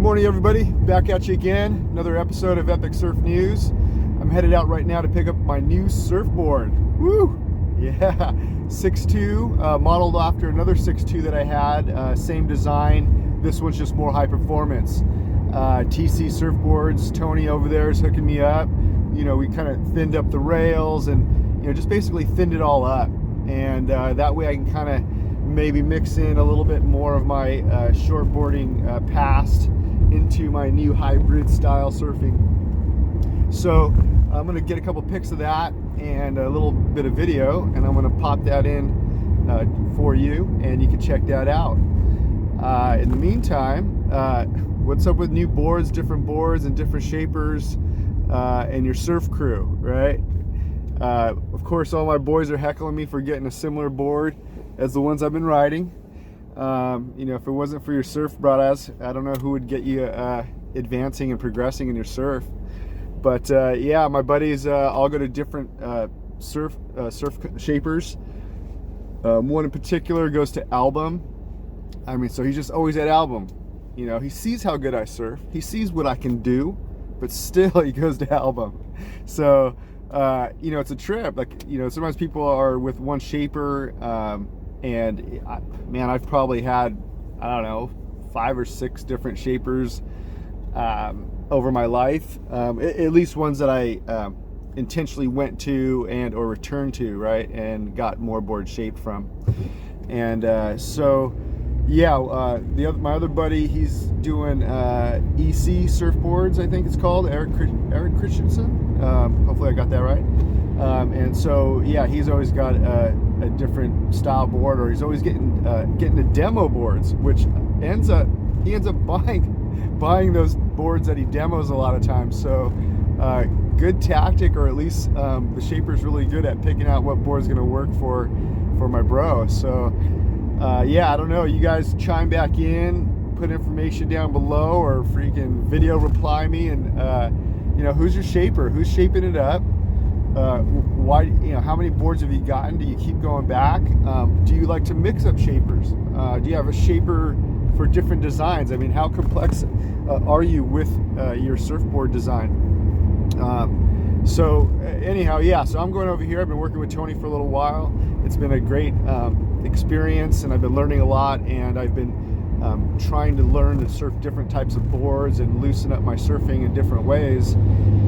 morning, everybody. Back at you again. Another episode of Epic Surf News. I'm headed out right now to pick up my new surfboard. Woo! Yeah, 6'2", modeled after another 6'2" that I had. Same design. This one's just more high performance. T.C Surfboards. Tony over there is hooking me up. You know, we kind of thinned up the rails and, you know, just basically thinned it all up. And that way I can kind of maybe mix in a little bit more of my shortboarding past into my new hybrid style surfing. So I'm going to get a couple pics of that and a little bit of video, and I'm going to pop that in for you, and you can check that out. In the meantime, what's up with new boards, different boards and different shapers and your surf crew, right? Of course, all my boys are heckling me for getting a similar board as the ones I've been riding. You know, if it wasn't for your surf brothers, I don't know who would get you advancing and progressing in your surf. But yeah, my buddies all go to different surf shapers. One in particular goes to Album. I mean, so he's just always at Album. You know, he sees how good I surf. He sees what I can do, but still he goes to Album. So, you know, it's a trip. Like, you know, sometimes people are with one shaper, and man, I've probably had, I don't know, 5 or 6 different shapers over my life, at least ones that I intentionally went to and or returned to, right, and got more board shaped from. And so yeah, my other buddy, he's doing T.C Surfboards, I think it's called, Eric Christensen. Hopefully I got that right. And so yeah, he's always got a different style board, or he's always getting the demo boards, which he ends up buying those boards that he demos a lot of times. So good tactic, or at least the shaper's really good at picking out what board's going to work for my bro. So yeah, I don't know, you guys chime back in, put information down below, or freaking video reply me, and you know, who's your shaper, who's shaping it up, why, you know, how many boards have you gotten, do you keep going back, do you like to mix up shapers, do you have a shaper for different designs? I mean, how complex are you with your surfboard design? So anyhow, yeah, so I'm going over here. I've been working with Tony for a little while. It's been a great experience, and I've been learning a lot, and I've been trying to learn to surf different types of boards and loosen up my surfing in different ways.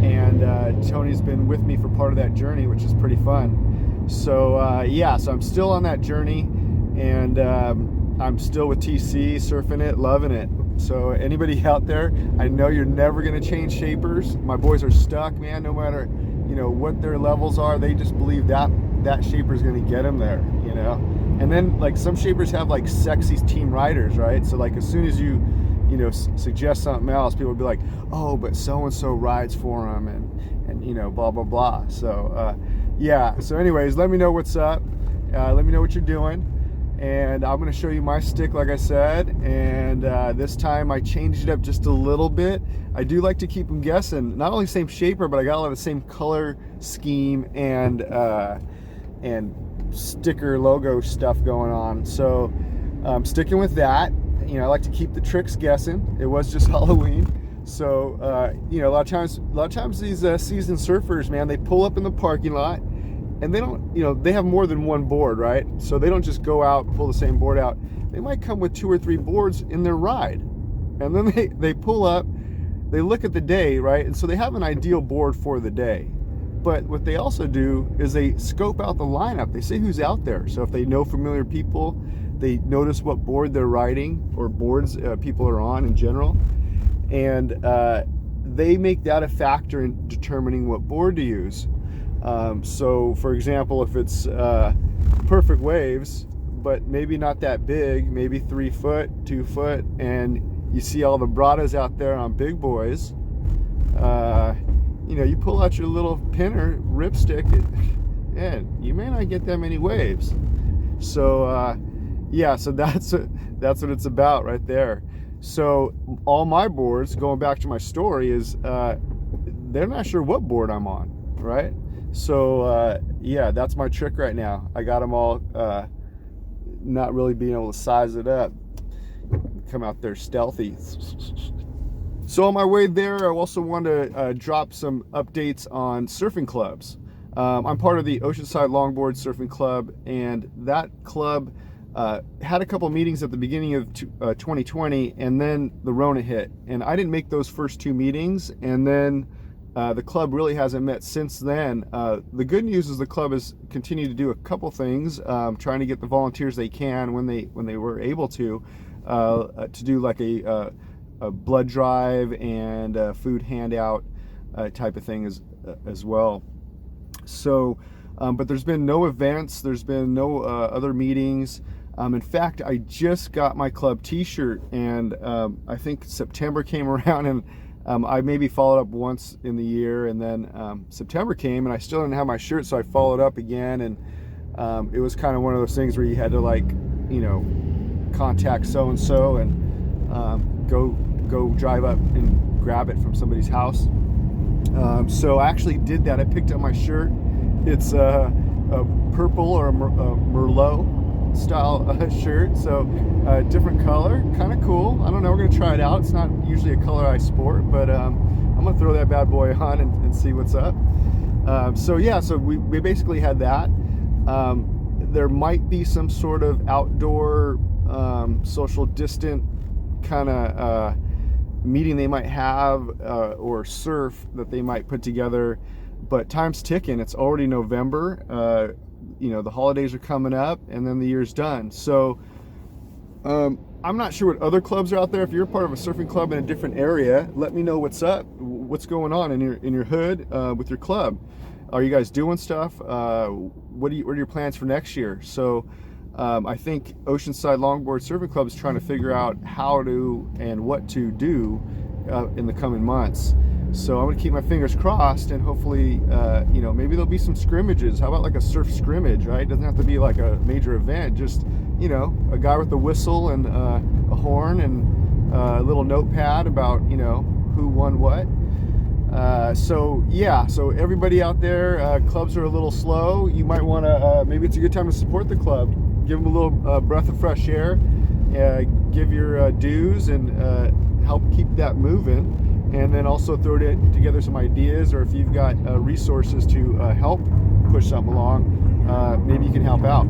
And Tony's been with me for part of that journey, which is pretty fun. So yeah, so I'm still on that journey, and I'm still with TC, surfing it, loving it. So anybody out there, I know you're never going to change shapers. My boys are stuck, man, no matter, you know, what their levels are. They just believe that shaper is going to get them there, you know. And then, like, some shapers have like sexy team riders, right? So like, as soon as you know, suggest something else, people will be like, oh, but so and so rides for them, and you know, blah blah blah. So yeah, so anyways, let me know what's up, let me know what you're doing, and I'm going to show you my stick, like I said. And this time I changed it up just a little bit. I do like to keep them guessing. Not only same shaper, but I got a lot of the same color scheme and sticker logo stuff going on. So I'm sticking with that. You know, I like to keep the tricks guessing. It was just Halloween. So you know, a lot of times these seasoned surfers, man, they pull up in the parking lot, and they don't, you know, they have more than one board, right? So they don't just go out and pull the same board out. They might come with 2 or 3 boards in their ride, and then they pull up, they look at the day, right? And so they have an ideal board for the day. But what they also do is they scope out the lineup. They see who's out there. So if they know familiar people, they notice what board they're riding, or boards people are on in general, and they make that a factor in determining what board to use. So for example, if it's perfect waves, but maybe not that big, maybe 3 foot, 2 foot, and you see all the bradas out there on big boys, you know, you pull out your little pinner ripstick, and you may not get that many waves. So yeah, so that's what it's about right there. So all my boards, going back to my story, is they're not sure what board I'm on, right? So yeah, that's my trick right now. I got them all not really being able to size it up, come out there stealthy. So on my way there, I also want to drop some updates on surfing clubs. I'm part of the Oceanside Longboard Surfing Club, and that club had a couple meetings at the beginning of 2020, and then the Rona hit. And I didn't make those first 2 meetings, and then the club really hasn't met since then. The good news is the club has continued to do a couple things, trying to get the volunteers they can when they were able to do like a blood drive and a food handout type of thing as well. So, but there's been no events, there's been no other meetings. In fact, I just got my club t-shirt, and I think September came around, and I maybe followed up once in the year, and then September came and I still didn't have my shirt, so I followed up again, and it was kind of one of those things where you had to, like, you know, contact so-and-so and go drive up and grab it from somebody's house. So I actually did that. I picked up my shirt. It's a purple or a Merlot style shirt, so different color, kind of cool. I don't know, we're gonna try it out. It's not usually a color I sport, but I'm gonna throw that bad boy on and see what's up. So yeah, so we basically had that. There might be some sort of outdoor social distant kind of meeting they might have, or surf that they might put together, but time's ticking. It's already November. You know, the holidays are coming up, and then the year's done. So I'm not sure what other clubs are out there. If you're part of a surfing club in a different area, let me know what's up, what's going on in your hood with your club. Are you guys doing stuff? What are your plans for next year? So I think Oceanside Longboard Surfing Club is trying to figure out how to and what to do in the coming months. So I'm gonna keep my fingers crossed, and hopefully, you know, maybe there'll be some scrimmages. How about like a surf scrimmage, right? Doesn't have to be like a major event. Just, you know, a guy with a whistle and a horn and a little notepad about, you know, who won what. So yeah, so everybody out there, clubs are a little slow. You might want to, maybe it's a good time to support the club. Give them a little breath of fresh air, give your dues, and help keep that moving. And then also throw together some ideas, or if you've got resources to help push something along, maybe you can help out.